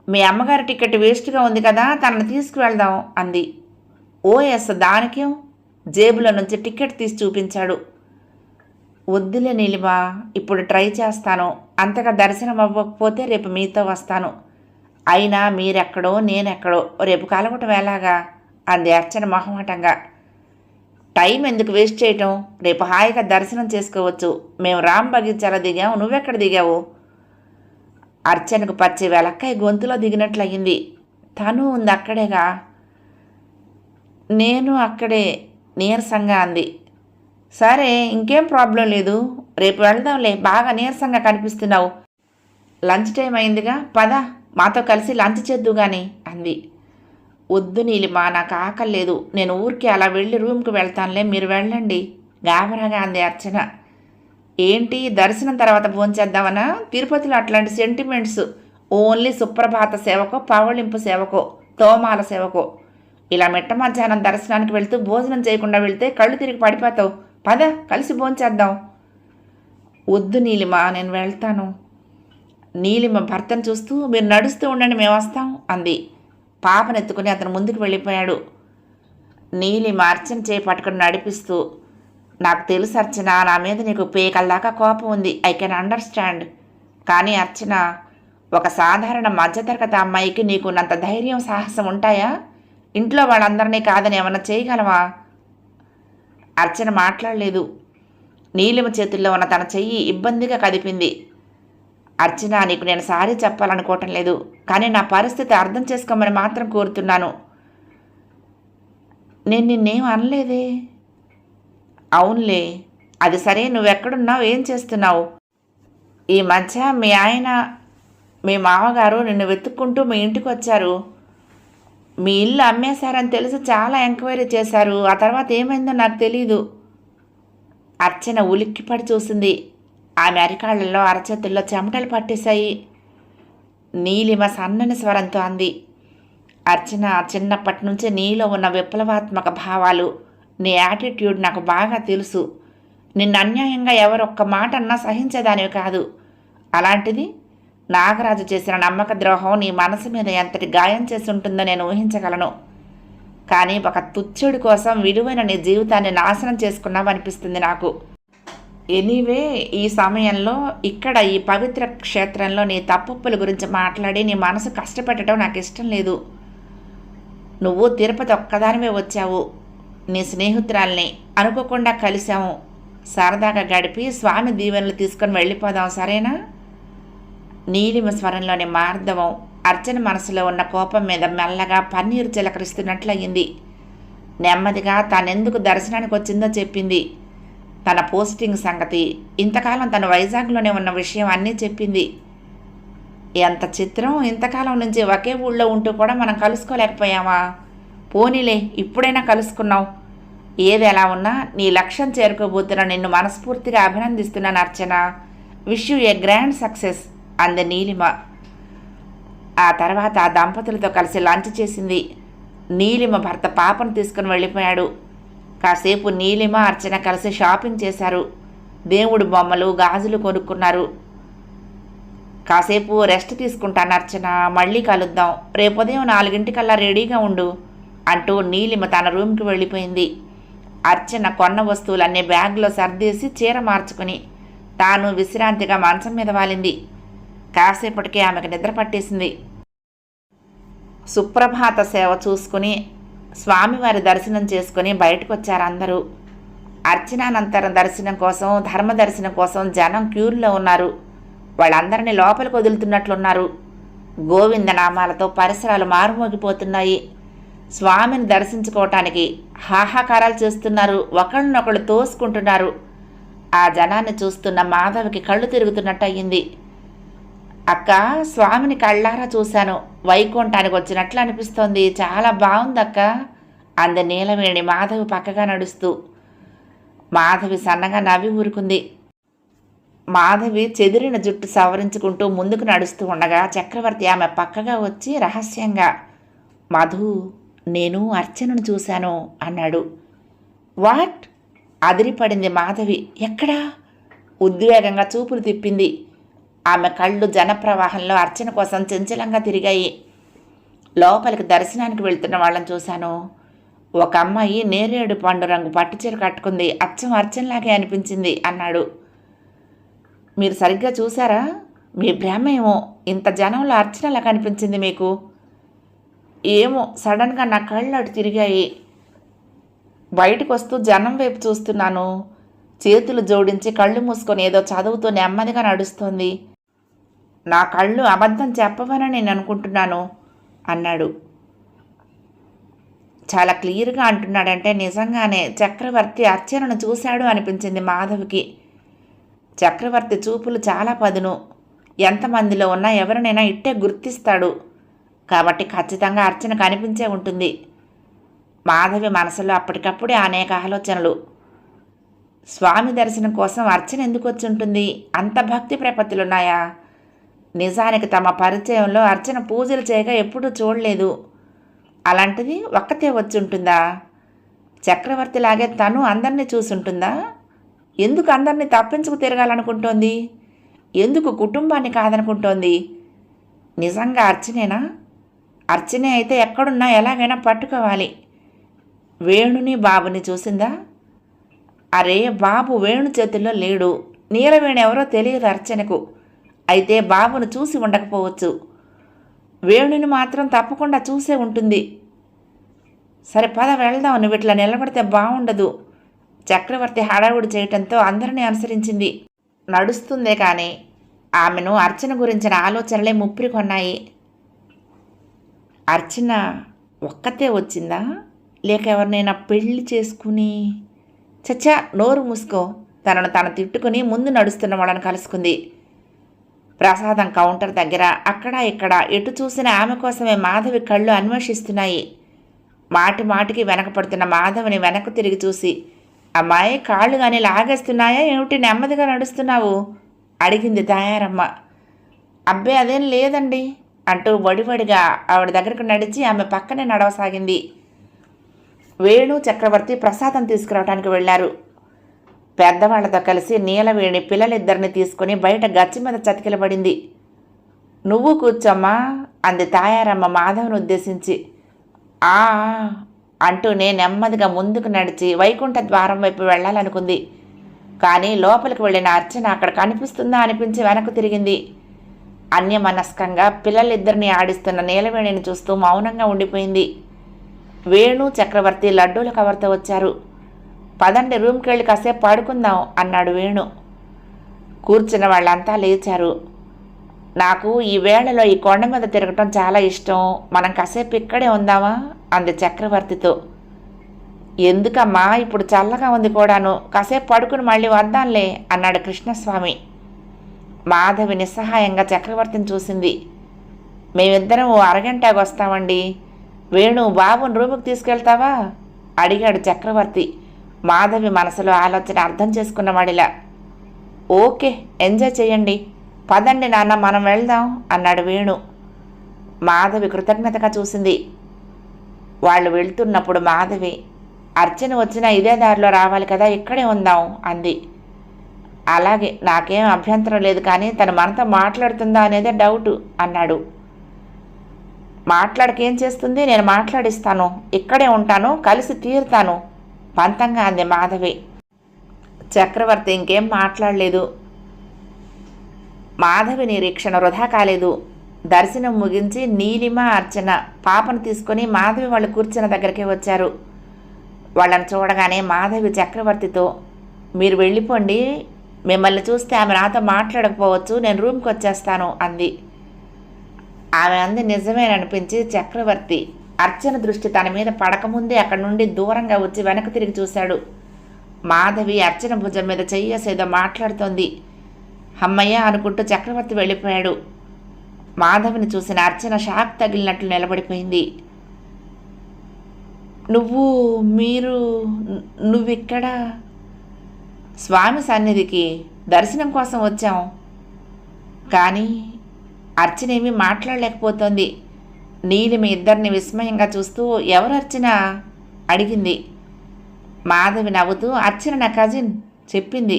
A: మీ అమ్మగారి టికెట్ వేస్ట్గా ఉంది కదా, తనను తీసుకువెళ్దాం అంది. ఓఎస్, దానికేం? జేబులో నుంచి టికెట్ తీసి చూపించాడు. వద్దులే నీలిమా, ఇప్పుడు ట్రై చేస్తాను. అంతగా దర్శనం అవ్వకపోతే రేపు మీతో వస్తాను. అయినా మీరెక్కడో నేనెక్కడో, రేపు కలవటం ఎలాగా అంది అర్చన మొహమాటంగా. టైం ఎందుకు వేస్ట్ చేయటం? రేపు హాయిగా దర్శనం చేసుకోవచ్చు. మేము రామ్ బగీచాలో దిగాము, నువ్వెక్కడ దిగావు? అర్చనకు పచ్చి వెలక్కాయ గొంతులో దిగినట్లయింది. తను ఉంది అక్కడేగా. నేను అక్కడే, నీరసంగా అంది. సరే, ఇంకేం ప్రాబ్లం లేదు. రేపు వెళ్దాంలే, బాగా నీరసంగా కనిపిస్తున్నావు. లంచ్ టైం అయిందిగా, పద మాతో కలిసి లంచ్ చేద్దు గాని అంది. వద్దు నీలిమా, నాకు ఆకలి లేదు. నేను ఊరికి అలా వెళ్ళి రూమ్కి వెళ్తానులే, మీరు వెళ్ళండి గాబరాగా అంది అర్చన. ఏంటి, దర్శనం తర్వాత భోంచేద్దామనా? తిరుపతిలో అట్లాంటి సెంటిమెంట్స్ ఓన్లీ సుప్రభాత సేవకో, పవళింపు సేవకో, తోమాల సేవకో. ఇలా మిట్ట మధ్యాహ్నం దర్శనానికి వెళ్తూ భోజనం చేయకుండా వెళ్తే కళ్ళు తిరిగి పడిపోతావు. పద కలిసి భోంచేద్దాం. వద్దు నీలిమ, నేను వెళ్తాను. నీలిమ భర్తను చూస్తూ, మీరు నడుస్తూ ఉండండి, మేము వస్తాం అంది. పాపనెత్తుకుని అతను ముందుకు వెళ్ళిపోయాడు. నీలిమ అర్చన చేయి పట్టుకుని నడిపిస్తూ, నాకు తెలుసు అర్చన, నా మీద నీకు పేకల్దాకా కోపం ఉంది. I can understand. కానీ అర్చన, ఒక సాధారణ మధ్యతరగతి అమ్మాయికి నీకున్నంత ధైర్యం సాహసం ఉంటాయా? ఇంట్లో వాళ్ళందరినీ కాదని ఏమన్నా చేయగలవా? అర్చన మాట్లాడలేదు. నీలిమ చేతుల్లో ఉన్న తన చెయ్యి ఇబ్బందిగా కదిపింది. అర్చన, నీకు నేను సారీ చెప్పాలనుకోవటం లేదు, కానీ నా పరిస్థితి అర్థం చేసుకోమని మాత్రం కోరుతున్నాను. నేను నిన్నేం అనలేదే. అవునులే, అది సరే, నువ్వెక్కడున్నావు, ఏం చేస్తున్నావు? ఈ మధ్య మీ ఆయన, మీ మామగారు నిన్ను వెతుక్కుంటూ మీ ఇంటికి వచ్చారు. మీ ఇల్లు అమ్మేశారని తెలిసి చాలా ఎంక్వైరీ చేశారు. ఆ తర్వాత ఏమైందో నాకు తెలీదు. అర్చన ఉలిక్కిపడి చూసింది. ఆమె అరికాళ్లలో అరచేతుల్లో చెమటలు పట్టేశాయి. నీలిమ సన్నని స్వరంతో అంది. అర్చన, చిన్నప్పటి నుంచి నీలో ఉన్న విప్లవాత్మక భావాలు, నీ యాటిట్యూడ్ నాకు బాగా తెలుసు. నిన్ను అన్యాయంగా ఎవరొక్క మాట అన్నా సహించేదానివి కాదు. అలాంటిది నాగరాజు చేసిన నమ్మక ద్రోహం నీ మనసు మీద ఎంతటి గాయం చేసి ఉంటుందో నేను ఊహించగలను. కానీ ఒక తుచ్చుడి కోసం విలువైన నీ జీవితాన్ని నాశనం చేసుకున్నావనిపిస్తుంది నాకు. ఎనీవే, ఈ సమయంలో ఇక్కడ ఈ పవిత్ర క్షేత్రంలో నీ తప్పుల గురించి మాట్లాడి నీ మనసు కష్టపెట్టడం నాకు ఇష్టం లేదు. నువ్వు తిరుపతి ఒక్కదానివే వచ్చావు. నీ స్నేహితురాల్ని అనుకోకుండా కలిశాము. సరదాగా గడిపి స్వామి దీవెనలు తీసుకొని వెళ్ళిపోదాం, సరేనా? నీలిమ స్వరంలోని మార్దవం అర్చన మనసులో ఉన్న కోపం మీద మెల్లగా పన్నీరు చిలకరిస్తున్నట్లయింది. నెమ్మదిగా తానెందుకు దర్శనానికి వచ్చిందో చెప్పింది. తన పోస్టింగ్ సంగతి, ఇంతకాలం తను వైజాగ్లోనే ఉన్న విషయం అన్నీ చెప్పింది. ఎంత చిత్రం, ఇంతకాలం నుంచి ఒకే ఊళ్ళో ఉంటూ కూడా మనం కలుసుకోలేకపోయామా? పోనీలే, ఇప్పుడైనా కలుసుకున్నావు. ఏది ఎలా ఉన్నా నీ లక్ష్యం చేరుకోబోతున్న నిన్ను మనస్ఫూర్తిగా అభినందిస్తున్నాను Archana. Wish you a grand success అంది నీలిమ. ఆ తర్వాత ఆ దంపతులతో కలిసి లంచ్ చేసింది. నీలిమ భర్త పాపను తీసుకుని వెళ్ళిపోయాడు. కాసేపు నీలిమ అర్చన కలిసి షాపింగ్ చేశారు. దేవుడి బొమ్మలు గాజులు కొనుక్కున్నారు. కాసేపు రెస్ట్ తీసుకుంటాను అర్చన, మళ్ళీ కలుద్దాం, రేపు ఉదయం 4 రెడీగా ఉండు అంటూ నీలిమ తన రూమ్కి వెళ్ళిపోయింది. అర్చన కొన్న వస్తువులన్నీ బ్యాగ్లో సర్దేసి చీర మార్చుకుని తాను విశ్రాంతిగా మంచం మీద వాలింది. కాసేపటికే ఆమెకు నిద్ర పట్టేసింది. సుప్రభాత సేవ చూసుకుని స్వామివారి దర్శనం చేసుకుని బయటకు వచ్చారు అందరూ. అర్చనానంతరం దర్శనం కోసం, ధర్మ దర్శనం కోసం జనం క్యూల్లో ఉన్నారు. వాళ్ళందరినీ లోపలికి వదులుతున్నట్లున్నారు. గోవిందనామాలతో పరిసరాలు మారుమోగిపోతున్నాయి. స్వామిని దర్శించుకోవటానికి హాహాకారాలు చేస్తున్నారు. ఒకళ్ళనొకళ్ళు తోసుకుంటున్నారు. ఆ జనాన్ని చూస్తున్న మాధవికి కళ్ళు తిరుగుతున్నట్టు అయ్యింది. అక్క, స్వామిని కళ్ళారా చూశాను, వైకుంఠానికి వచ్చినట్లు అనిపిస్తోంది, చాలా బాగుందక్క అంది నీలవేణి మాధవి పక్కగా నడుస్తూ. మాధవి సన్నగా నవ్వి ఊరుకుంది. మాధవి చెదిరిన జుట్టు సవరించుకుంటూ ముందుకు నడుస్తూ ఉండగా చక్రవర్తి ఆమె పక్కగా వచ్చి రహస్యంగా, మధు, నేను అర్చనను చూశాను అన్నాడు. వాట్? అదిరిపడింది మాధవి. ఎక్కడా? ఉద్వేగంగా చూపులు తిప్పింది. ఆమె కళ్ళు జనప్రవాహంలో అర్చన కోసం చంచలంగా తిరిగాయి. లోపలికి దర్శనానికి వెళ్తున్న వాళ్ళని చూశాను. ఒక అమ్మాయి నేరేడు పండు రంగు పట్టుచీర కట్టుకుంది, అచ్చం అర్చనలాగే అనిపించింది అన్నాడు. మీరు సరిగ్గా చూసారా? మీ భ్రమ ఏమో, ఇంత జనంలో అర్చనలా కనిపించింది మీకు? ఏమో, సడన్గా నా కళ్ళు అటు తిరిగాయి. బయటకు వస్తూ జనం వైపు చూస్తున్నాను. చేతులు జోడించి కళ్ళు మూసుకొని ఏదో చదువుతూ నెమ్మదిగా నడుస్తోంది. నా కళ్ళు అబద్ధం చెప్పవని నేను అనుకుంటున్నాను అన్నాడు. చాలా క్లియర్గా అంటున్నాడంటే నిజంగానే చక్రవర్తి అర్చనను చూశాడు అనిపించింది మాధవికి. చక్రవర్తి చూపులు చాలా పదును. ఎంతమందిలో ఉన్నా ఎవరినైనా ఇట్టే గుర్తిస్తాడు. కాబట్టి ఖచ్చితంగా అర్చన కనిపించే ఉంటుంది. మాధవి మనసులో అప్పటికప్పుడే అనేక ఆలోచనలు. స్వామి దర్శనం కోసం అర్చన ఎందుకు వచ్చి ఉంటుంది? అంత భక్తి ప్రపత్తులున్నాయా? నిజానికి తమ పరిచయంలో అర్చన పూజలు చేయగా ఎప్పుడూ చూడలేదు. అలాంటిది ఒక్కతే వచ్చి ఉంటుందా? చక్రవర్తిలాగే తను అందరినీ చూసుంటుందా? ఎందుకు అందరినీ తప్పించుకు తిరగాలనుకుంటోంది? ఎందుకు కుటుంబాన్ని కాదనుకుంటోంది? నిజంగా అర్చనేనా? అర్చనే అయితే ఎక్కడున్నా ఎలాగైనా పట్టుకోవాలి. వేణుని బాబుని చూసిందా? అరే, బాబు వేణు చేతుల్లో లేడు. నీలవేణి ఎవరో తెలియదు అర్చనకు. అయితే బాబును చూసి ఉండకపోవచ్చు. వేణుని మాత్రం తప్పకుండా చూసే ఉంటుంది. సరే పద వెళ్దాం, నువ్వు ఇట్లా నిలబడితే బాగుండదు. చక్రవర్తి హడావుడి చేయటంతో అందరినీ అనుసరించింది. నడుస్తుందే కానీ ఆమెను అర్చన గురించిన ఆలోచనలే ముప్పిరి కొన్నాయి. అర్చన ఒక్కతే వచ్చిందా, లేక ఎవరినైనా పెళ్లి చేసుకుని? చచ్చా, నోరు మూసుకో. తనను తను తిట్టుకుని ముందు నడుస్తున్న వాళ్ళని కలుసుకుంది. ప్రసాదం కౌంటర్ దగ్గర అక్కడ ఇక్కడ ఎటు చూసినా ఆమె కోసమే మాధవి కళ్ళు అన్వేషిస్తున్నాయి. మాటి మాటికి వెనకపడుతున్న మాధవిని వెనక్కు తిరిగి చూసి, అమ్మాయి, కాళ్ళు కానీ లాగేస్తున్నాయా ఏమిటి, నెమ్మదిగా నడుస్తున్నావు అడిగింది తాయారమ్మ. అబ్బే అదేం లేదండి అంటూ వడివడిగా ఆవిడ దగ్గరకు నడిచి ఆమె పక్కనే నడవసాగింది. వేణు చక్రవర్తి ప్రసాదం తీసుకురావడానికి వెళ్లారు. పెద్దవాళ్లతో కలిసి నీలవేణి పిల్లలిద్దరిని తీసుకుని బయట గచ్చి మీద చతికిలబడింది. నువ్వు కూర్చోమ్మా అంది తాయారమ్మ మాధవ్ను ఉద్దేశించి. ఆ అంటూనే నెమ్మదిగా ముందుకు నడిచి వైకుంఠ ద్వారం వైపు వెళ్ళాలనుకుంది. కానీ లోపలికి వెళ్ళిన అర్చన అక్కడ కనిపిస్తుందా అనిపించి వెనక్కు తిరిగింది. అన్యమనస్కంగా పిల్లలిద్దరినీ ఆడిస్తున్న నీలవేణిని చూస్తూ మౌనంగా ఉండిపోయింది. వేణు చక్రవర్తి లడ్డూల కవర్తో వచ్చారు. పదండి, రూమ్కి వెళ్ళి కాసేపు పడుకుందాం అన్నాడు వేణు. కూర్చున్న వాళ్ళంతా లేచారు. నాకు ఈ వేళలో ఈ కొండ మీద తిరగటం చాలా ఇష్టం, మనం కాసేపు ఇక్కడే ఉందామా అంది చక్రవర్తితో. ఎందుకమ్మా, ఇప్పుడు చల్లగా ఉంది కూడాను, కాసేపు పడుకుని మళ్ళీ వద్దాంలే అన్నాడు కృష్ణస్వామి. మాధవి నిస్సహాయంగా చక్రవర్తిని చూసింది. మేమిద్దరం ఓ అరగంటకు వస్తామండి. వేణు, బాబుని రూముకి తీసుకెళ్తావా అడిగాడు చక్రవర్తి. మాధవి మనసులో ఆలోచన అర్థం చేసుకున్నవాడిలా. ఓకే, ఎంజాయ్ చేయండి, పదండి నాన్న మనం వెళ్దాం అన్నాడు వేణు. మాధవి కృతజ్ఞతగా చూసింది. వాళ్ళు వెళ్తున్నప్పుడు మాధవి, అర్చన వచ్చినా ఇదే దారిలో రావాలి కదా, ఇక్కడే ఉందాం అంది. అలాగే, నాకేం అభ్యంతరం లేదు, కానీ తను మనతో మాట్లాడుతుందా అనేదే డౌటు అన్నాడు. మాట్లాడకేం చేస్తుంది, నేను మాట్లాడిస్తాను, ఇక్కడే ఉంటాను, కలిసి తీరుతాను పంతంగా అంది మాధవి. చక్రవర్తి ఇంకేం మాట్లాడలేదు. మాధవి నిరీక్షణ వృధా కాలేదు. దర్శనం ముగించి నీలిమ, అర్చన పాపను తీసుకొని మాధవి వాళ్ళు కూర్చున్న దగ్గరికి వచ్చారు. వాళ్ళని చూడగానే మాధవి చక్రవర్తితో, మీరు వెళ్ళిపోండి, మిమ్మల్ని చూస్తే ఆమె నాతో మాట్లాడకపోవచ్చు, నేను రూమ్కి వచ్చేస్తాను అంది. ఆమె అంది నిజమేననిపించి చక్రవర్తి అర్చన దృష్టి తన మీద పడకముందే అక్కడి నుండి దూరంగా వచ్చి వెనక్కి తిరిగి చూశాడు. మాధవి అర్చన భుజం మీద చెయ్యేసేదో మాట్లాడుతోంది. అమ్మయ్య అనుకుంటూ చక్రవర్తి వెళ్ళిపోయాడు. మాధవిని చూసిన అర్చన షాక్ తగిలినట్లు నిలబడిపోయింది. నువ్విక్కడ? స్వామి సన్నిధికి దర్శనం కోసం వచ్చాం, కానీ అర్చనేమీ మాట్లాడలేకపోతోంది. నీలిమ ఇద్దరిని విస్మయంగా చూస్తూ ఎవరు అర్చన అడిగింది. మాధవి నవ్వుతూ, అర్చన నా కజిన్ చెప్పింది.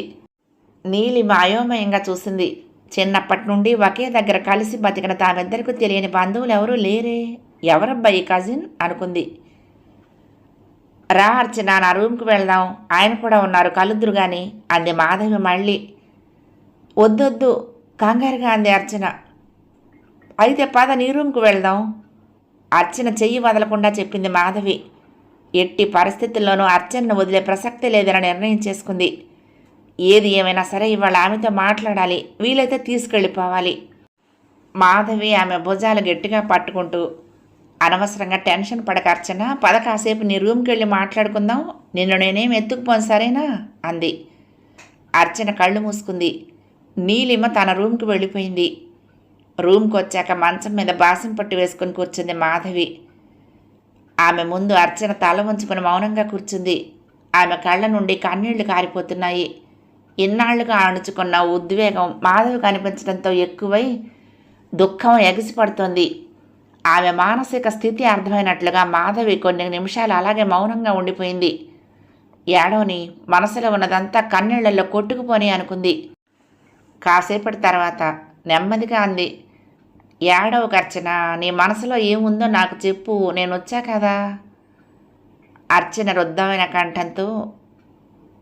A: నీలిమ అయోమయంగా చూసింది. చిన్నప్పటి నుండి ఒకే దగ్గర కలిసి బతికిన తామిద్దరికి తెలియని బంధువులు ఎవరూ లేరే, ఎవరబ్బా ఈ కజిన్ అనుకుంది. రా అర్చన, నా రూమ్కి వెళ్దాం, ఆయన కూడా ఉన్నారు, కలుద్దురు గాని అంది మాధవి మళ్ళీ. వద్దొద్దు కంగారుగా అంది అర్చన. అయితే పద, నీ రూమ్కి వెళ్దాం అర్చన చెయ్యి వదలకుండా చెప్పింది మాధవి. ఎట్టి పరిస్థితుల్లోనూ అర్చనను వదిలే ప్రసక్తే లేదని నిర్ణయం చేసుకుంది. ఏది ఏమైనా సరే ఇవాళ ఆమెతో మాట్లాడాలి, వీలైతే తీసుకెళ్ళిపోవాలి. మాధవి ఆమె భుజాలు గట్టిగా పట్టుకుంటూ, అనవసరంగా టెన్షన్ పడక అర్చన, పద కాసేపు నీ రూమ్కి వెళ్ళి మాట్లాడుకుందాం, నిన్ను నేనేం ఎత్తుకుపోను సరేనా అంది. అర్చన కళ్ళు మూసుకుంది. నీలిమ తన రూమ్కి వెళ్ళిపోయింది. రూమ్కి వచ్చాక మంచం మీద బాసం పట్టి వేసుకుని కూర్చుంది మాధవి. ఆమె ముందు అర్చన తల వంచుకుని మౌనంగా కూర్చుంది. ఆమె కళ్ళ నుండి కన్నీళ్లు కారిపోతున్నాయి. ఇన్నాళ్లుగా అణుచుకున్న ఉద్వేగం మాధవి కనిపించడంతో ఎక్కువై దుఃఖం ఎగిసిపడుతోంది. ఆమె మానసిక స్థితి అర్థమైనట్లుగా మాధవి కొన్ని నిమిషాలు అలాగే మౌనంగా ఉండిపోయింది. ఏడవని, మనసులో ఉన్నదంతా కన్నీళ్లలో కొట్టుకుపోని అనుకుంది. కాసేపటి తర్వాత నెమ్మదిగా అంది, ఏడవకు అర్చన, నీ మనసులో ఏముందో నాకు చెప్పు, నేను వచ్చా కదా. అర్చన రుద్ధమైన కంఠంతో,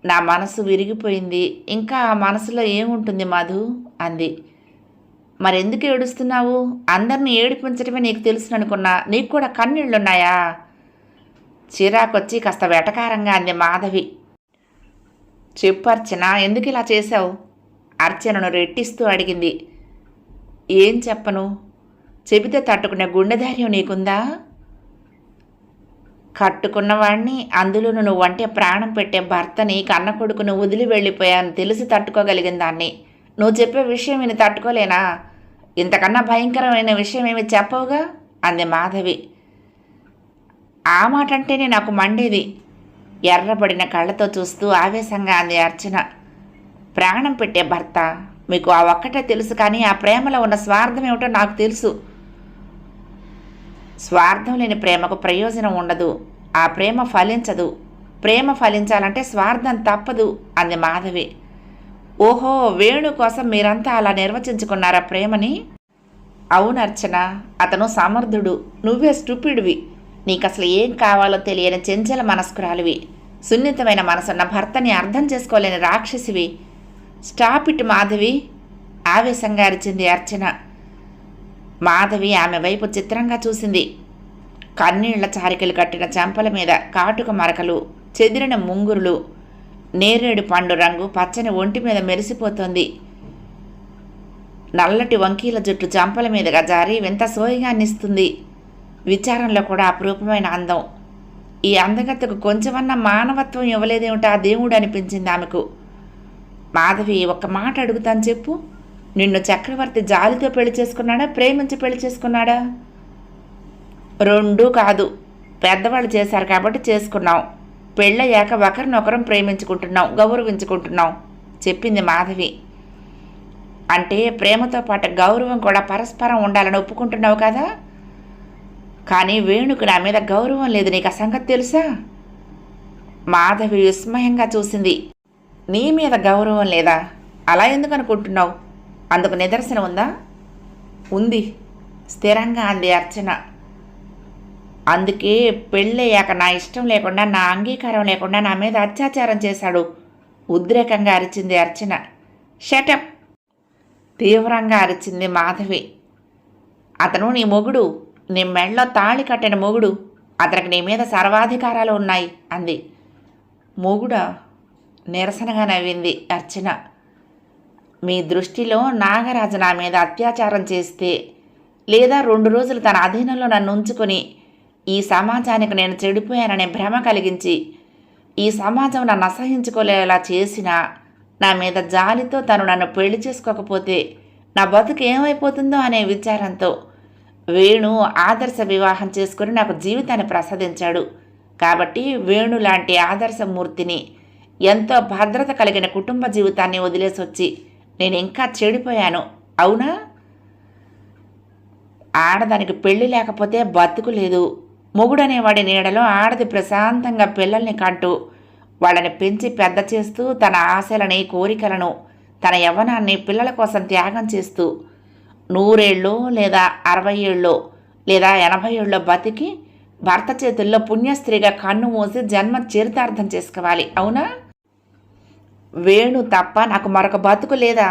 A: నా మనసు విరిగిపోయింది, ఇంకా ఆ మనసులో ఏముంటుంది మధు అంది. మరెందుకు ఏడుస్తున్నావు? అందరినీ ఏడిపించడమే నీకు తెలుసుననుకున్నా, నీకు కూడా కన్నీళ్లున్నాయా? చిరాకొచ్చి కాస్త వెటకారంగా అంది మాధవి. చెప్పు అర్చన, ఎందుకు ఇలా చేశావు? అర్చనను రెట్టిస్తూ అడిగింది. ఏం చెప్పను, చెబితే తట్టుకునే గుండె ధైర్యం నీకుందా? కట్టుకున్నవాడిని, అందులోనూ నువ్వంటే ప్రాణం పెట్టే భర్తని, కన్న కొడుకును వదిలి వెళ్ళిపోయాను తెలిసి తట్టుకోగలిగిన దాన్ని నువ్వు చెప్పే విషయం విని తట్టుకోలేనా? ఇంతకన్నా భయంకరమైన విషయం ఏమి చెప్పవుగా అంది మాధవి. ఆ మాట అంటేనే నాకు మండేది. ఎర్రబడిన కళ్ళతో చూస్తూ ఆవేశంగా అంది అర్చన. ప్రాణం పెట్టే భర్త, మీకు ఆ ఒక్కటే తెలుసు, కానీ ఆ ప్రేమలో ఉన్న స్వార్థం ఏమిటో నాకు తెలుసు. స్వార్థం లేని ప్రేమకు ప్రయోజనం ఉండదు, ఆ ప్రేమ ఫలించదు. ప్రేమ ఫలించాలంటే స్వార్థం తప్పదు అంది మాధవి. ఓహో, వేణు కోసం మీరంతా అలా నిర్వచించుకున్నారా ప్రేమని? అవును అర్చన, అతను సమర్థుడు, నువ్వే స్టూపిడ్వి. నీకు అసలు ఏం కావాలో తెలియని చెంచల మనస్కురాలివి, సున్నితమైన మనసున్న భర్తని అర్థం చేసుకోలేని రాక్షసివి. స్టాప్ ఇట్ మాధవి ఆవేశంగా అరిచింది అర్చన. మాధవి ఆమె వైపు చిత్రంగా చూసింది. కన్నీళ్ల చారికలు కట్టిన చెంపల మీద కాటుక మరకలు, చెదిరిన ముంగురులు, నేరేడు పండు రంగు పచ్చని ఒంటి మీద మెరిసిపోతోంది. నల్లటి వంకీల జుట్టు చెంపల మీదుగా జారి వింత సోయిగాన్నిస్తుంది. విచారంలో కూడా అపురూపమైన అందం. ఈ అందగత్తకు కొంచెమన్నా మానవత్వం ఇవ్వలేదేమిటా దేవుడు అనిపించింది ఆమెకు. మాధవి, ఒక్క మాట అడుగుతాను చెప్పు, నిన్ను చక్రవర్తి జాలితో పెళ్లి చేసుకున్నాడా, ప్రేమించి పెళ్లి చేసుకున్నాడా? రెండూ కాదు, పెద్దవాళ్ళు చేశారు కాబట్టి చేసుకున్నాం. పెళ్ళయ్యాక ఒకరినొకరం ప్రేమించుకుంటున్నాం, గౌరవించుకుంటున్నాం చెప్పింది మాధవి. అంటే ప్రేమతో పాటు గౌరవం కూడా పరస్పరం ఉండాలని ఒప్పుకుంటున్నావు కదా? కానీ వేణుకు నా మీద గౌరవం లేదు, నీకు ఆ సంగతి తెలుసా? మాధవి విస్మయంగా చూసింది. నీ మీద గౌరవం లేదా? అలా ఎందుకు అనుకుంటున్నావు? అందుకు నిదర్శనం ఉందా? ఉంది, స్థిరంగా అంది అర్చన. అందుకే పెళ్ళయ్యాక నా ఇష్టం లేకుండా, నా అంగీకారం లేకుండా నా మీద అత్యాచారం చేశాడు, ఉద్రేకంగా అరిచింది అర్చన. షటప్! తీవ్రంగా అరిచింది మాధవి. అతను నీ మొగుడు, నీ మెళ్ళలో తాళి కట్టిన మొగుడు, అతనికి నీ మీద సర్వాధికారాలు ఉన్నాయి అంది. మొగుడా? నిరసనగా నవ్వింది అర్చన. మీ దృష్టిలో నాగరాజు నా మీద అత్యాచారం చేస్తే, లేదా 2 రోజులు తన అధీనంలో నన్ను ఉంచుకొని ఈ సమాజానికి నేను చెడిపోయాననే భ్రమ కలిగించి ఈ సమాజం నన్ను అసహించుకోలేలా చేసినా, నా మీద జాలితో తను నన్ను పెళ్లి చేసుకోకపోతే నా బతుకు ఏమైపోతుందో అనే విచారంతో వేణు ఆదర్శ వివాహం చేసుకుని నాకు జీవితాన్ని ప్రసాదించాడు. కాబట్టి వేణు లాంటి ఆదర్శమూర్తిని, ఎంతో భద్రత కలిగిన కుటుంబ జీవితాన్ని వదిలేసి వచ్చి నేను ఇంకా చెడిపోయాను, అవునా? ఆడదానికి పెళ్లి లేకపోతే బతుకు లేదు. మొగుడనేవాడి నీడలో ఆడది ప్రశాంతంగా పిల్లల్ని కంటూ వాళ్ళని పెంచి పెద్ద చేస్తూ తన ఆశలని, కోరికలను, తన యవ్వనాన్ని పిల్లల కోసం త్యాగం చేస్తూ 100 ఏళ్ళో లేదా 60 ఏళ్ళో లేదా 80 ఏళ్ళో బతికి భర్త చేతుల్లో పుణ్యస్త్రీగా కన్ను మూసి జన్మ చరితార్థం చేసుకోవాలి, అవునా? వేణు తప్ప నాకు మరొక బతుకు లేదా?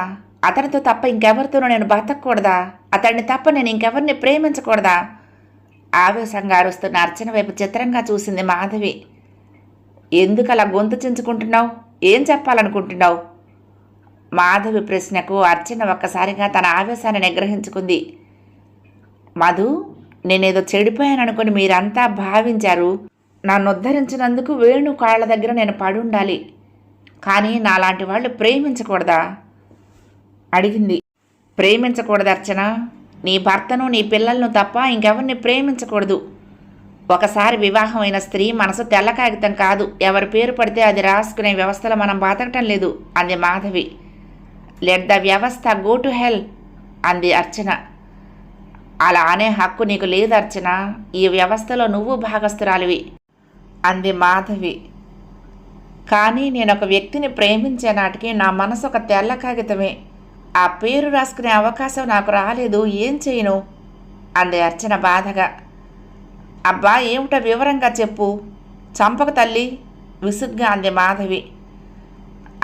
A: అతనితో తప్ప ఇంకెవరితోనూ నేను బతకూడదా? అతన్ని తప్ప నేను ఇంకెవరిని ప్రేమించకూడదా? ఆవేశంగా అరుస్తున్న అర్చన వైపు చిత్రంగా చూసింది మాధవి. ఎందుకు అలా గొంతు చించుకుంటున్నావు? ఏం చెప్పాలనుకుంటున్నావు? మాధవి ప్రశ్నకు అర్చన ఒక్కసారిగా తన ఆవేశాన్ని నిగ్రహించుకుంది. మధు, నేనేదో చెడిపోయాననుకుని మీరంతా భావించారు. నన్ను ఉద్ధరించినందుకు వేణు కాళ్ళ దగ్గర నేను పడుండాలి. కానీ నాలాంటి వాళ్ళు ప్రేమించకూడదా అడిగింది. ప్రేమించకూడదు అర్చన. నీ భర్తను, నీ పిల్లలను తప్ప ఇంకెవరిని ప్రేమించకూడదు. ఒకసారి వివాహమైన స్త్రీ మనసు తెల్ల కాగితం కాదు, ఎవరి పేరు పడితే అది రాసుకునే వ్యవస్థలో మనం బతకటం లేదు అంది మాధవి. లెట్ ద వ్యవస్థ గో టు హెల్ అంది అర్చన. అలా అనే హక్కు నీకు లేదు అర్చన. ఈ వ్యవస్థలో నువ్వు భాగస్థురాలివి అంది మాధవి. కానీ నేను ఒక వ్యక్తిని ప్రేమించే నాటికి నా మనసు ఒక తెల్ల కాగితమే. ఆ పేరు రాసుకునే అవకాశం నాకు రాలేదు, ఏం చేయను అంది అర్చన బాధగా. అబ్బా, ఏమిటో వివరంగా చెప్పు, చంపక తల్లి విసుగ్గా అంది మాధవి.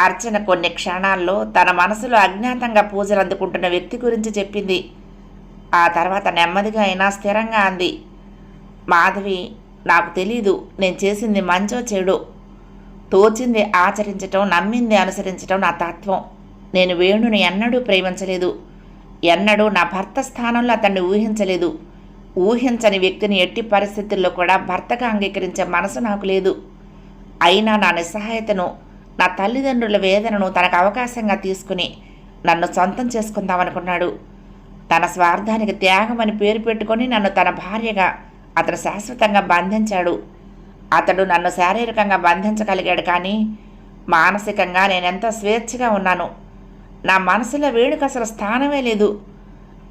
A: అర్చన కొన్ని క్షణాల్లో తన మనసులో అజ్ఞాతంగా పూజలు అందుకుంటున్న వ్యక్తి గురించి చెప్పింది. ఆ తర్వాత నెమ్మదిగా అయినా స్థిరంగా అంది. మాధవి, నాకు తెలీదు నేను చేసింది మంచో చెడో. తోచింది ఆచరించటం, నమ్మింది అనుసరించటం నా తత్వం. నేను వేణుని ఎన్నడూ ప్రేమించలేదు. ఎన్నడూ నా భర్త స్థానంలో అతన్ని ఊహించలేదు. ఊహించని వ్యక్తిని ఎట్టి పరిస్థితుల్లో కూడా భర్తగా అంగీకరించే మనసు నాకు లేదు. అయినా నా నిస్సహాయతను, నా తల్లిదండ్రుల వేదనను తనకు అవకాశంగా తీసుకుని నన్ను సొంతం చేసుకుందామనుకున్నాడు. తన స్వార్థానికి త్యాగమని పేరు పెట్టుకొని నన్ను తన భార్యగా అతను శాశ్వతంగా బంధించాడు. అతడు నన్ను శారీరకంగా బంధించగలిగాడు, కానీ మానసికంగా నేనెంతో స్వేచ్ఛగా ఉన్నాను. నా మనసులో వేణుకు అసలు స్థానమే లేదు.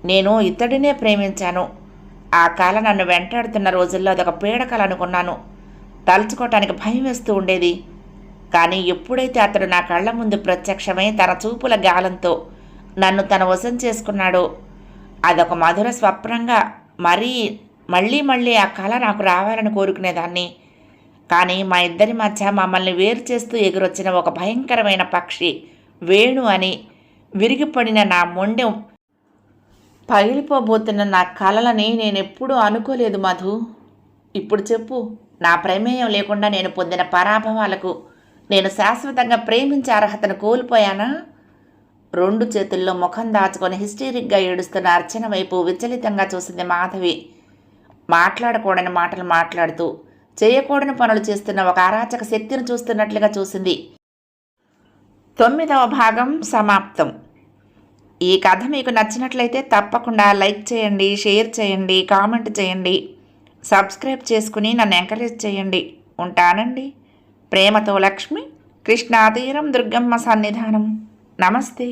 A: నేను ఇతడినే ప్రేమించాను. ఆ కళ నన్ను వెంటాడుతున్న రోజుల్లో అదొక పీడకల అనుకున్నాను. తలుచుకోవటానికి భయం వేస్తూ ఉండేది. కానీ ఎప్పుడైతే అతడు నా కళ్ళ ముందు ప్రత్యక్షమై తన చూపుల గాలంతో నన్ను తన వశం చేసుకున్నాడో, అదొక మధుర స్వప్నంగా మళ్ళీ మళ్ళీ ఆ కళ నాకు రావాలని కోరుకునేదాన్ని. కానీ మా ఇద్దరి మధ్య మమ్మల్ని వేరు చేస్తూ ఎగురొచ్చిన ఒక భయంకరమైన పక్షి వేణు అని విరిగిపడిన నా మొండెం, పగిలిపోబోతున్న నా కలలని నేనెప్పుడూ అనుకోలేదు మధు. ఇప్పుడు చెప్పు, నా ప్రమేయం లేకుండా నేను పొందిన పరాభవాలకు నేను శాశ్వతంగా ప్రేమించే అర్హతను కోల్పోయానా? 2 చేతుల్లో ముఖం దాచుకొని హిస్టీరిక్గా ఏడుస్తున్న అర్చన వైపు విచలితంగా చూసింది మాధవి. మాట్లాడకూడని మాటలు మాట్లాడుతూ చేయకూడని పనులు చేస్తున్న ఒక అరాచక శక్తిని చూస్తున్నట్లుగా చూసింది. 9వ భాగం సమాప్తం. ఈ కథ మీకు నచ్చినట్లయితే తప్పకుండా లైక్ చేయండి, షేర్ చేయండి, కామెంట్ చేయండి, సబ్స్క్రైబ్ చేసుకుని నన్ను ఎంకరేజ్ చేయండి. ఉంటానండి. ప్రేమతో లక్ష్మి, కృష్ణాతీరం, దుర్గమ్మ సన్నిధానం. నమస్తే.